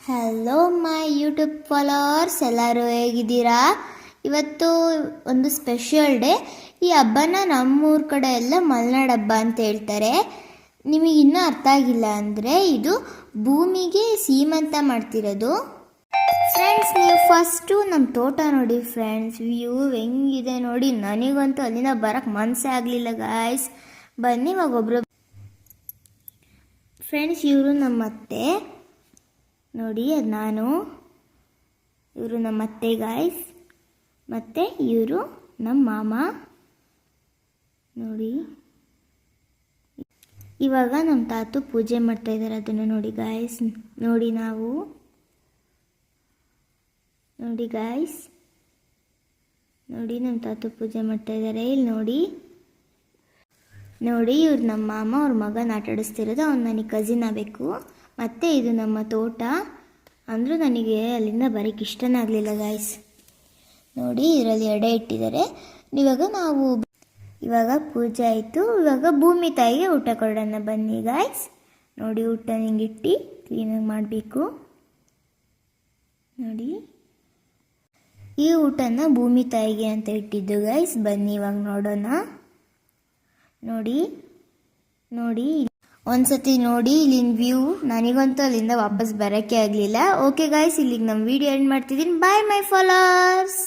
Hello my YouTube followers, ಎಲ್ಲರೂ ಹೇಗಿದ್ದೀರಾ? ಇವತ್ತು ಒಂದು ಸ್ಪೆಷಲ್ ಡೇ. ಈ ಹಬ್ಬನ ನಮ್ಮೂರ ಕಡೆ ಎಲ್ಲ ಮಲೆನಾಡು ಹಬ್ಬ ಅಂತ ಹೇಳ್ತಾರೆ. ನಿಮಗೆ ಇನ್ನೂ ಅರ್ಥ ಆಗಿಲ್ಲ ಅಂದರೆ ಇದು ಭೂಮಿಗೆ ಸೀಮಂತ ಮಾಡ್ತಿರೋದು. ಫ್ರೆಂಡ್ಸ್, ನೀವು ಫಸ್ಟು ನಮ್ಮ ತೋಟ ನೋಡಿ ಫ್ರೆಂಡ್ಸ್, ವ್ಯೂ ಹೆಂಗಿದೆ ನೋಡಿ. ನನಗಂತೂ ಅಲ್ಲಿಂದ ಬರೋಕ್ಕೆ ಮನಸ್ಸೇ ಆಗಲಿಲ್ಲ ಗಾಯ್ಸ್. ಬನ್ನಿ ಇವಾಗ ಒಬ್ಬರು ಫ್ರೆಂಡ್ಸ್, ಇವರು ನಮ್ಮ ಅತ್ತೆ ನೋಡಿ, ಅದು ನಾನು, ಇವರು ನಮ್ಮ ಅತ್ತೆ ಗಾಯ್ಸ್, ಮತ್ತು ಇವರು ನಮ್ಮ ಮಾಮ ನೋಡಿ. ಇವಾಗ ನಮ್ಮ ತಾತು ಪೂಜೆ ಮಾಡ್ತಾ ಇದ್ದಾರೆ, ಅದನ್ನು ನೋಡಿ ಗಾಯ್ಸ್. ನೋಡಿ ನಾವು ನೋಡಿ ಗಾಯ್ಸ್, ನೋಡಿ ನಮ್ಮ ತಾತು ಪೂಜೆ ಮಾಡ್ತಾ ಇದ್ದಾರೆ. ಇಲ್ಲಿ ನೋಡಿ ನೋಡಿ, ಇವ್ರು ನಮ್ಮ ಮಾಮ, ಅವ್ರ ಮಗನ ಆಟ ಆಡಿಸ್ತಿರೋದು. ಅವ್ನು ನನಗೆ ಕಸಿನ್ ಆಗಬೇಕು. ಮತ್ತು ಇದು ನಮ್ಮ ತೋಟ. ಅಂದರೂ ನನಗೆ ಅಲ್ಲಿಂದ ಬರೋಕ್ಕೆ ಇಷ್ಟನೇ ಆಗಲಿಲ್ಲ ಗಾಯ್ಸ್. ನೋಡಿ ಇದರಲ್ಲಿ ಎಡೆ ಇಟ್ಟಿದ್ದಾರೆ. ಇವಾಗ ಪೂಜೆ ಆಯಿತು. ಇವಾಗ ಭೂಮಿ ತಾಯಿಗೆ ಊಟ ಕೊಡೋಣ ಬನ್ನಿ ಗಾಯ್ಸ್. ನೋಡಿ ಊಟ ಹಿಂಗಿಟ್ಟು ಕ್ಲೀನಾಗಿ ಮಾಡಬೇಕು. ನೋಡಿ ಈ ಊಟನ ಭೂಮಿ ತಾಯಿಗೆ ಅಂತ ಇಟ್ಟಿದ್ದು ಗಾಯ್ಸ್. ಬನ್ನಿ ಇವಾಗ ನೋಡೋಣ. ನೋಡಿ ನೋಡಿ ಒಂದ್ಸತಿ ನೋಡಿ ಇಲ್ಲಿನ ವ್ಯೂ. ನನಗಂತೂ ಅಲ್ಲಿಂದ ವಾಪಸ್ ಬರೋಕ್ಕೆ ಆಗಲಿಲ್ಲ. ಓಕೆ ಗಾಯ್ಸ್, ಇಲ್ಲಿಗೆ ನಮ್ಮ ವಿಡಿಯೋ ಎಂಡ್ ಮಾಡ್ತಿದ್ದೀನಿ. ಬಾಯ್ ಮೈ ಫಾಲೋವರ್ಸ್.